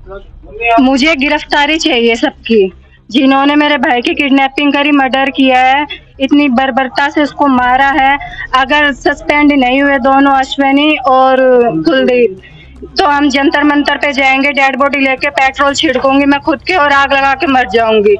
मुझे गिरफ्तारी चाहिए सबकी, जिन्होंने मेरे भाई की किडनैपिंग करी, मर्डर किया है, इतनी बर्बरता से उसको मारा है। अगर सस्पेंड नहीं हुए दोनों, अश्विनी और कुलदीप, तो हम जंतर मंतर पे जाएंगे, डेड बॉडी लेके पेट्रोल छिड़कूंगी मैं खुद के और आग लगा के मर जाऊंगी।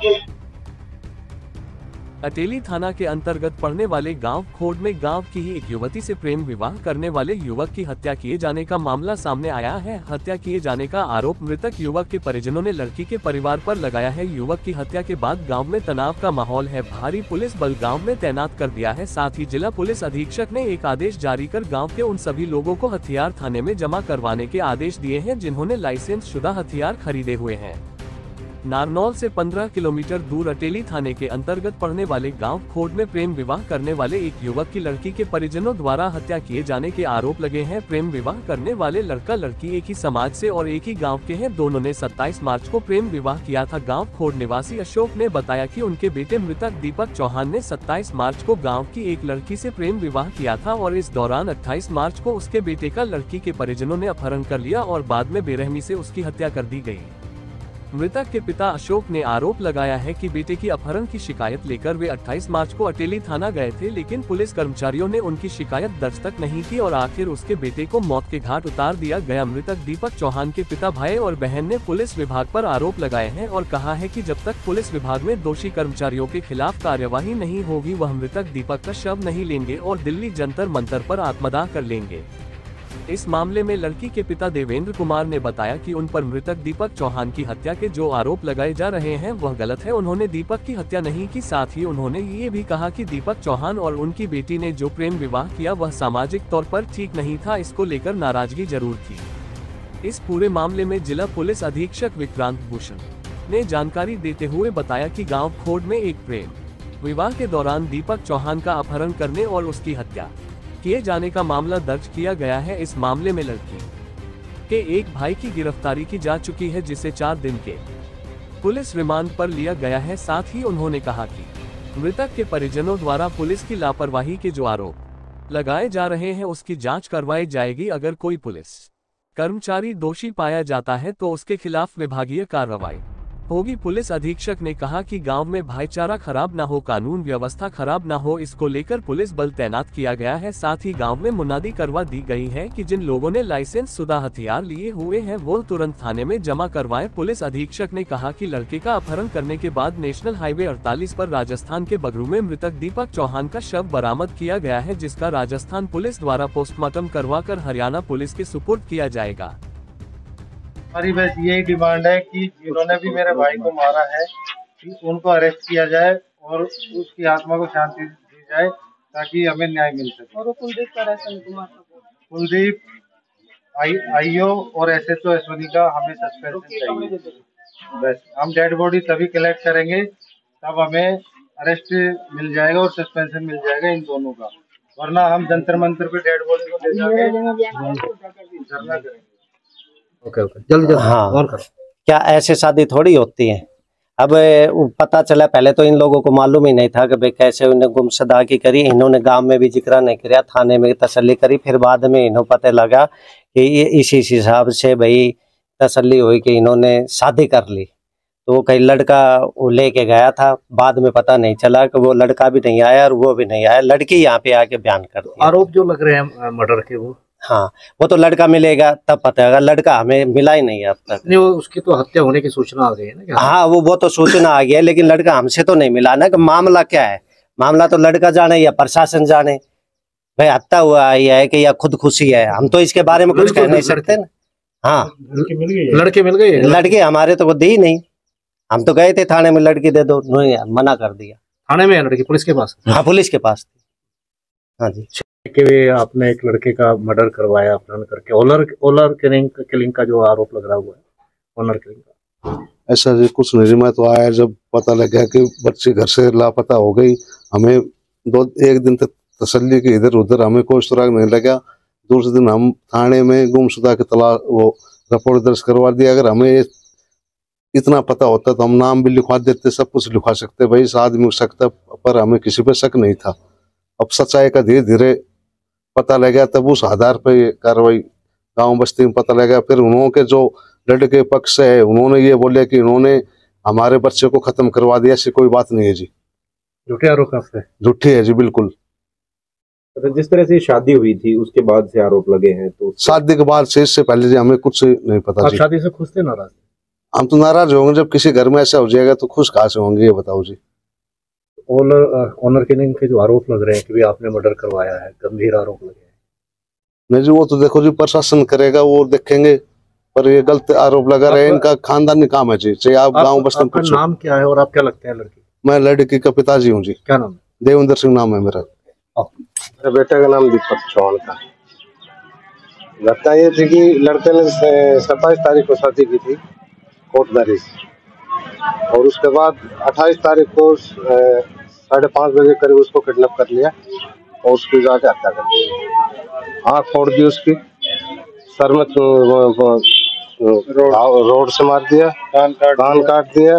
अटेली थाना के अंतर्गत पड़ने वाले गांव खोड में गांव की ही एक युवती से प्रेम विवाह करने वाले युवक की हत्या किए जाने का मामला सामने आया है। हत्या किए जाने का आरोप मृतक युवक के परिजनों ने लड़की के परिवार पर लगाया है। युवक की हत्या के बाद गांव में तनाव का माहौल है। भारी पुलिस बल गांव में तैनात कर दिया है। साथ ही जिला पुलिस अधीक्षक ने एक आदेश जारी कर गाँव के उन सभी लोगों को हथियार थाने में जमा करवाने के आदेश दिए हैं जिन्होंने लाइसेंस शुदा हथियार खरीदे हुए हैं। नारनौल से 15 किलोमीटर दूर अटेली थाने के अंतर्गत पड़ने वाले गांव खोड में प्रेम विवाह करने वाले एक युवक की लड़की के परिजनों द्वारा हत्या किए जाने के आरोप लगे हैं। प्रेम विवाह करने वाले लड़का लड़की एक ही समाज से और एक ही गांव के हैं। दोनों ने 27 मार्च को प्रेम विवाह किया था। गांव खोड निवासी अशोक ने बताया कि उनके बेटे मृतक दीपक चौहान ने 27 मार्च को गाँव की एक लड़की से प्रेम विवाह किया था और इस दौरान 28 मार्च को उसके बेटे का लड़की के परिजनों ने अपहरण कर लिया और बाद में बेरहमी से उसकी हत्या कर दी गयी। मृतक के पिता अशोक ने आरोप लगाया है कि बेटे की अपहरण की शिकायत लेकर वे 28 मार्च को अटेली थाना गए थे, लेकिन पुलिस कर्मचारियों ने उनकी शिकायत दर्ज तक नहीं की और आखिर उसके बेटे को मौत के घाट उतार दिया गया। मृतक दीपक चौहान के पिता, भाई और बहन ने पुलिस विभाग पर आरोप लगाए हैं और कहा है कि जब तक पुलिस विभाग में दोषी कर्मचारियों के खिलाफ कार्यवाही नहीं होगी, वह मृतक दीपक का शव नहीं लेंगे और दिल्ली जंतर मंतर पर आत्मदाह कर लेंगे। इस मामले में लड़की के पिता देवेंद्र कुमार ने बताया कि उन पर मृतक दीपक चौहान की हत्या के जो आरोप लगाए जा रहे हैं वह गलत है। उन्होंने दीपक की हत्या नहीं की। साथ ही उन्होंने ये भी कहा कि दीपक चौहान और उनकी बेटी ने जो प्रेम विवाह किया वह सामाजिक तौर पर ठीक नहीं था, इसको लेकर नाराजगी जरूर थी। इस पूरे मामले में जिला पुलिस अधीक्षक विक्रांत भूषण ने जानकारी देते हुए बताया कि गाँव खोड में एक प्रेम विवाह के दौरान दीपक चौहान का अपहरण करने और उसकी हत्या किए जाने का मामला दर्ज किया गया है। इस मामले में लड़की के एक भाई की गिरफ्तारी की जा चुकी है, जिसे 4 दिन के पुलिस रिमांड पर लिया गया है। साथ ही उन्होंने कहा कि मृतक के परिजनों द्वारा पुलिस की लापरवाही के जो आरोप लगाए जा रहे हैं उसकी जांच करवाई जाएगी। अगर कोई पुलिस कर्मचारी दोषी पाया जाता है तो उसके खिलाफ विभागीय कार्रवाई होगी। पुलिस अधीक्षक ने कहा कि गांव में भाईचारा खराब न हो, कानून व्यवस्था खराब न हो, इसको लेकर पुलिस बल तैनात किया गया है। साथ ही गांव में मुनादी करवा दी गई है कि जिन लोगों ने लाइसेंस शुदा हथियार लिए हुए हैं वो तुरंत थाने में जमा करवाएं। पुलिस अधीक्षक ने कहा कि लड़के का अपहरण करने के बाद नेशनल हाईवे 48 पर राजस्थान के बगरू में मृतक दीपक चौहान का शव बरामद किया गया है, जिसका राजस्थान पुलिस द्वारा पोस्टमार्टम करवाकर हरियाणा पुलिस के सुपुर्द किया जाएगा। हमारी बस यही डिमांड है कि जिन्होंने भी मेरे भाई को मारा है कि उनको अरेस्ट किया जाए और उसकी आत्मा को शांति दी जाए ताकि हमें न्याय मिल सके। और कुलदीप आईओ और एसएचओ अश्विनी का हमें सस्पेंशन चाहिए। बस हम डेड बॉडी तभी कलेक्ट करेंगे तब हमें अरेस्ट मिल जाएगा और सस्पेंशन मिल जाएगा इन दोनों का, वरना हम जंतर मंतर पे डेड बॉडी को ले जाके धरना करेंगे। ओके जल्दी हाँ, और कर। क्या ऐसे शादी थोड़ी होती है। अब पता चला, पहले तो इन लोगों को मालूम ही नहीं था कि भाई कैसे उन्हें गुमशुदा की करी। इन्होंने गांव में भी जिक्र नहीं किया, थाने में तसल्ली करी, फिर बाद में इन्हों पता लगा कि ये इसी हिसाब से भाई तसल्ली हुई कि इन्होंने शादी कर ली। तो वो कहीं लड़का वो लेके गया था, बाद में पता नहीं चला कि वो लड़का भी नहीं आया और वो भी नहीं आया, लड़की यहाँ पे आके बयान कर दिया। आरोप जो लग रहे हैं मर्डर के, वो हाँ, वो तो लड़का मिलेगा तब पता होगा, लड़का हमें मिला ही नहीं अब तक। नहीं, वो उसकी तो हत्या होने की सूचना आ गई है ना। हाँ, वो तो सूचना आ गई है, लेकिन लड़का हमसे तो नहीं मिला ना कि मामला क्या है। मामला तो लड़का जाने या प्रशासन जाने, भाई हत्या हुआ है कि या खुदकुशी है, हम तो इसके बारे में कुछ कह नहीं सकते ना। हाँ, लड़के मिल गए, लड़के हमारे तो वो दी नहीं। हम तो गए थे थाने में, लड़की दे दो, मना कर दिया। थाने में है लड़की, पुलिस के पास? हाँ, पुलिस के पास थी। हाँ जी। कि आपने एक लड़के का मर्डर करवाया अपहरण करके, ओलर किलिंग का जो आरोप लग रहा हुआ है, ओनर किलिंग का। ऐसा जी कुछ नहीं। मैं तो आया जब पता लग गया कि बच्ची घर से लापता हो गई, हमें 1 दिन तक तसल्ली की इधर उधर, हमें कोई सुराग नहीं लगा। दूसरे दिन हम थाने में गुमशुदा के तलाश वो रिपोर्ट दर्ज करवा दिया। अगर हमें इतना पता होता तो हम नाम भी लिखवा देते, सब कुछ लिखवा सकते, भाई इस आदमी हो सकता, पर हमें किसी पे शक नहीं था। अब सच्चाई का धीरे धीरे पता लगा, तब उस आधार पर कार्रवाई गांव बस्ती में पता लगा। फिर उन्होंने के जो लड़के के पक्ष से है, उन्होंने ये बोले कि उन्होंने हमारे बच्चे को खत्म करवा दिया। ऐसी कोई बात नहीं है जी, झूठे आरोप है आप पे? झूठी है जी, बिल्कुल। तो जिस तरह से शादी हुई थी उसके बाद से आरोप लगे हैं, तो शादी के बाद से, इससे पहले जी हमें कुछ नहीं पता आप जी। शादी से खुश थे, नाराज? हम तो नाराज होंगे, जब किसी घर में ऐसा हो जाएगा तो खुश कहाँ से होंगे, ये बताओ जी। ऑनर किलिंग के जो आरोप लग रहे हैं कि भी आपने मर्डर करवाया है, गंभीर आरोप लगे हैं। नहीं जी, वो तो देखो जी प्रशासन करेगा, वो देखेंगे, पर ये गलत आरोप लगा रहे हैं। इनका खानदानी काम है जी, चाहे आप गाँव बस्ती में। आपका कुछ नाम क्या है और आप क्या लगते हैं लड़की? मैं लड़की का पिताजी हूँ जी। क्या नाम है? देवेंद्र सिंह नाम है मेरा। मेरे बेटे का नाम दीपक चौहान था। घटना ये थी कि लड़के ने 27 तारीख को शादी की थी कोर्ट मैरिज, और उसके बाद 28 तारीख को 5:30 बजे करीब उसको किडनैप कर लिया और उसकी जाके हत्या कर दी। आँख फोड़ दी उसकी, सर में रोड से मार दिया, कान काट दिया,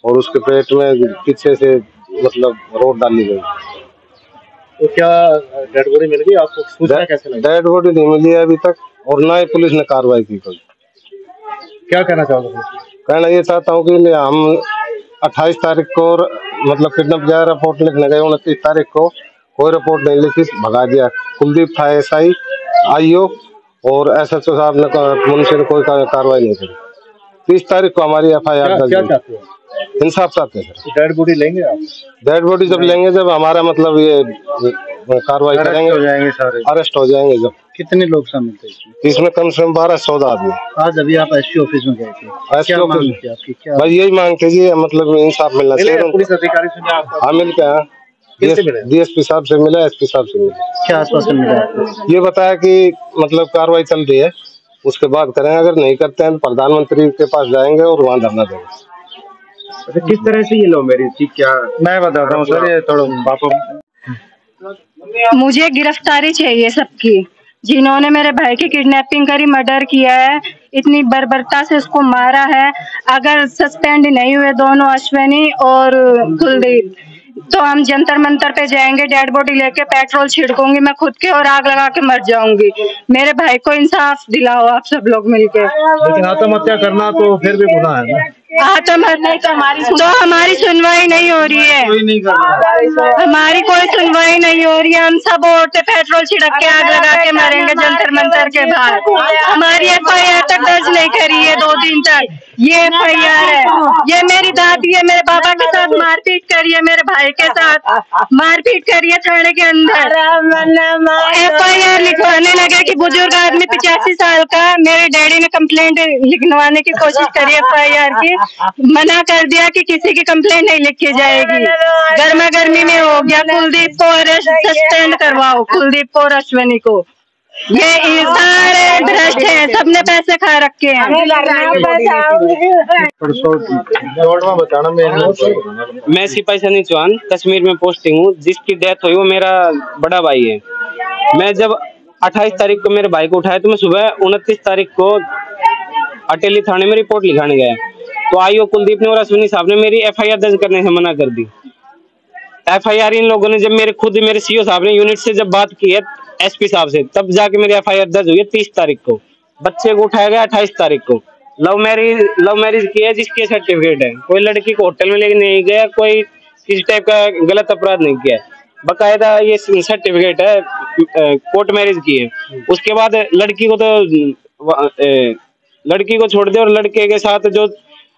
और उसके पेट में पीछे से मतलब रोड डाली गई। तो क्या डेड बॉडी मिल गई आपको? सूचना कैसे लगी? डेड बॉडी नहीं मिली है अभी तक, और ना ही पुलिस ने कार्रवाई की कोई। क्या कहना चाहोगे? कहना ये चाहता हूँ कि हम 28 तारीख को मतलब किडनैप गया, रिपोर्ट लिखने गए, 29 तारीख को कोई रिपोर्ट नहीं लिखी, भगा दिया। कुलदीप था SI IO और SHO साहब ने, मुंशी ने कोई कार्रवाई नहीं करी। 30 तारीख को हमारी FIR दर्ज। क्या चाहते हो? इंसाफ चाहते हैं सर। डेड बॉडी लेंगे आप? डेड बॉडी जब लेंगे, जब हमारा मतलब ये कार्रवाई करेंगे, हो जाएंगे सारे, अरेस्ट हो जाएंगे। जब कितने लोग शामिल थे इसमें कम से कम 12-14 आदमी। आज अभी आप SC ऑफिस में गए थे, क्या मांग थी आपकी? क्या भाई यही मांग कीजिए, मतलब इंसाफ मिलना चाहिए। पुलिस अधिकारी से हाँ मिल के DSP साहब से मिला, SP साहब से मिला। क्या आश्वासन मिला आपको? ये बताया कि मतलब कार्रवाई चल रही है, उसके बाद करेंगे, अगर नहीं करते हैं तो प्रधानमंत्री के पास जाएंगे और वहाँ धरना देंगे। किस तरह से ये लव मैरिज थी? क्या मैं बताता हूँ सर, ये थोड़ा पापा। मुझे गिरफ्तारी चाहिए सबकी, जिन्होंने मेरे भाई की किडनैपिंग करी, मर्डर किया है, इतनी बर्बरता से उसको मारा है। अगर सस्पेंड नहीं हुए दोनों, अश्विनी और कुलदीप, तो हम जंतर मंतर पे जाएंगे, डेड बॉडी लेके पेट्रोल छिड़कूंगी मैं खुद के और आग लगा के मर जाऊंगी। मेरे भाई को इंसाफ दिलाओ आप सब लोग मिलके। लेकिन आत्महत्या करना तो फिर भी गुनाह है ना? आत्महत्या तो हमारी सुनवाई नहीं हो रही है, हमारी कोई सुनवाई नहीं हो रही है। हम सब औरतें पेट्रोल छिड़क के आग लगा के मरेंगे जंतर मंतर के बाहर। हमारी FIR तक दर्ज नहीं करी है 2 दिन तक। ये FIR है, ये मेरी दादी है, मेरे पापा के साथ मारपीट करी है, मेरे भाई के साथ मारपीट करी है थाने के अंदर। FIR लिखवाने लगे कि बुजुर्ग आदमी 85 साल का, मेरे डैडी ने कंप्लेंट लिखवाने की कोशिश करी FIR की, मना कर दिया कि किसी की कंप्लेंट नहीं लिखी जाएगी। गर्मा गर्मी में हो गया, कुलदीप को अरेस्ट सस्पेंड करवाओ, कुलदीप को और अश्विनी को। ये सारे भ्रष्ट हैं, सबने पैसे खा रखे हैं। मैं सिपाही सनी चौहान कश्मीर में पोस्टिंग हूँ। जिसकी डेथ हुई वो मेरा बड़ा भाई है। मैं जब 28 तारीख को मेरे भाई को उठाया तो मैं सुबह 29 तारीख को अटेली थाने में रिपोर्ट लिखाने गया, तो IO कुलदीप ने और अश्विनी साहब ने मेरी FIR दर्ज करने से मना कर दी। FIR इन लोगों ने जब मेरे CO साहब ने यूनिट से जब बात की है SP साहब से, तब जाके मेरी FIR दर्ज हुई है 30 तारीख को। बच्चे को उठाया गया 28 तारीख को। लव मैरिज की है जिसके सर्टिफिकेट है। कोई लड़की को होटल में लेके नहीं गया, कोई किसी टाइप का गलत अपराध नहीं किया, बकायदा ये सर्टिफिकेट है, कोर्ट मैरिज की है। उसके बाद लड़की को छोड़ दे, और लड़के के साथ जो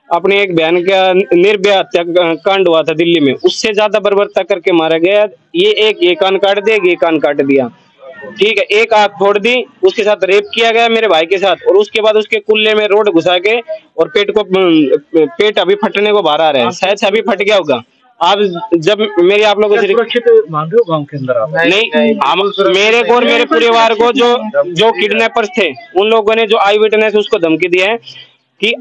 अपने एक बहन का निर्भया हत्या कांड हुआ था दिल्ली में, उससे ज्यादा बर्बरता करके मारा गया। ये कान काट दे, ये कान काट दिया, ठीक है, एक आंख फोड़ दी। उसके साथ रेप किया गया मेरे भाई के साथ, और उसके बाद उसके कुल्ले में रोड घुसा के, और पेट अभी फटने को बाहर आ रहा है, शायद से अभी फट गया होगा। आप जब मेरी आप लोगों से सुरक्षित मान रहे हो गाँव के अंदर आप? नहीं, हम मेरे को और मेरे परिवार को जो किडनैपर्स थे उन लोगों ने जो आई विटनेस उसको धमकी दी है कि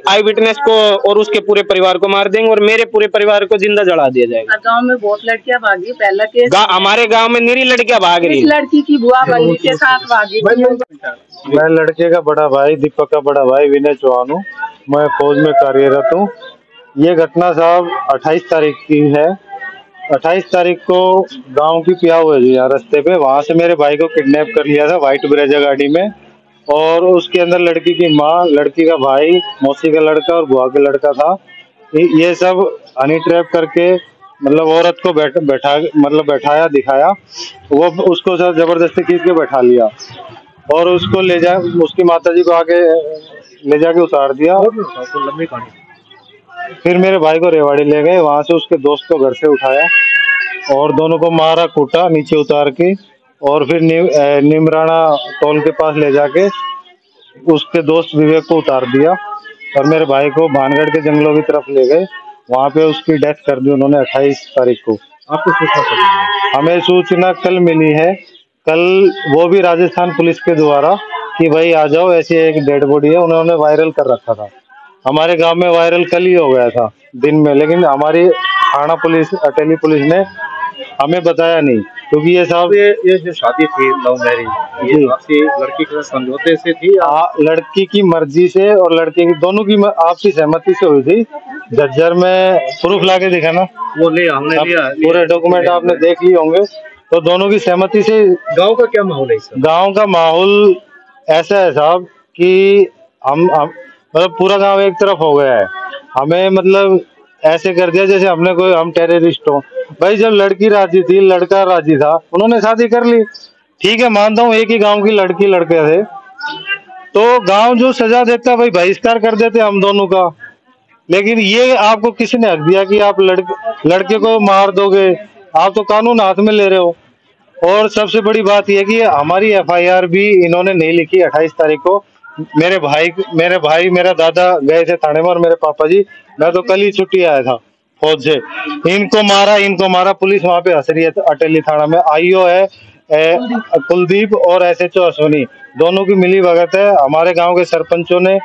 आई विटनेस को और उसके पूरे परिवार को मार देंगे और मेरे पूरे परिवार को जिंदा जला दिया जाएगा। गांव में बहुत लड़कियां भागी, पहला केस हमारे गांव में निरी लड़कियां भाग रही, लड़की की बुआ बनी के साथ भागी। मैं लड़के का बड़ा भाई, दीपक का बड़ा भाई विनय चौहान हूँ। मैं फौज में कार्यरत हूँ। ये घटना साहब 28 तारीख की है। 28 तारीख को गांव की पियाऊ है जी, यहाँ रास्ते पे, वहां से मेरे भाई को किडनैप कर लिया था व्हाइट ब्रेजा गाड़ी में, और उसके अंदर लड़की की माँ, लड़की का भाई, मौसी का लड़का और बुआ का लड़का था। ये सब हनी ट्रैप करके मतलब औरत को बैठाया दिखाया, वो उसको जबरदस्ती खींच के बैठा लिया और उसको उसकी माताजी को आगे ले जाके उतार दिया। फिर मेरे भाई को रेवाड़ी ले गए, वहां से उसके दोस्त को घर से उठाया और दोनों को मारा कूटा नीचे उतार के, और फिर निमराना टोल के पास ले जाके उसके दोस्त विवेक को उतार दिया और मेरे भाई को भानगढ़ के जंगलों की तरफ ले गए। वहां पे उसकी डेथ कर दी उन्होंने 28 तारीख को। आपको सूचना हमें सूचना कल मिली है, कल वो भी राजस्थान पुलिस के द्वारा कि भाई आ जाओ, ऐसी एक डेड बॉडी है, उन्होंने वायरल कर रखा था। हमारे गांव में वायरल कल ही हो गया था दिन में, लेकिन हमारी थाना पुलिस, अटेली पुलिस ने हमें बताया नहीं, क्योंकि ये साहब ये जो शादी थी लव मैरिज, ये आपसी लड़की के समझौते से थी? लड़की की मर्जी से और लड़के की, दोनों की आपसी सहमति से हुई थी। जज्जर में प्रूफ लाके दिखा ना, वो ले हमने लिया, पूरे डॉक्यूमेंट आपने देख लिए होंगे। तो दोनों की सहमति से। गांव का क्या माहौल है सर? गांव का माहौल ऐसा है साहब कि हम मतलब पूरा गांव एक तरफ हो गया है। हमें मतलब ऐसे कर दिया जैसे हम टेररिस्ट हो। भाई जब लड़की राजी थी, लड़का राजी था, उन्होंने शादी कर ली, ठीक है, मानता हूँ एक ही गांव की लड़की लड़के थे, तो गांव जो सजा देता भाई बहिष्कार कर देते हम दोनों का। लेकिन ये आपको किसी ने हक दिया कि आप लड़के को मार दोगे? आप तो कानून हाथ में ले रहे हो। और सबसे बड़ी बात यह कि हमारी एफआईआर भी इन्होंने नहीं लिखी 28 तारीख को। मेरे भाई मेरा दादा गए थे थाने में और मेरे पापा जी, मैं तो कल ही छुट्टी आया था फौज से। इनको मारा, पुलिस वहां पे हंस रही है अटेली थाना में। आईओ है कुलदीप और एसएचओ अश्विनी, दोनों की मिली भगत है। हमारे गांव के सरपंचों ने,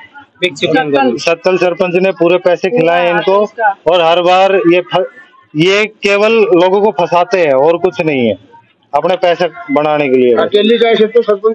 सत्तल सरपंच ने पूरे पैसे खिलाए इनको, और हर बार ये केवल लोगों को फंसाते हैं और कुछ नहीं है, अपने पैसे बनाने के लिए। अकेली का तो सरपंच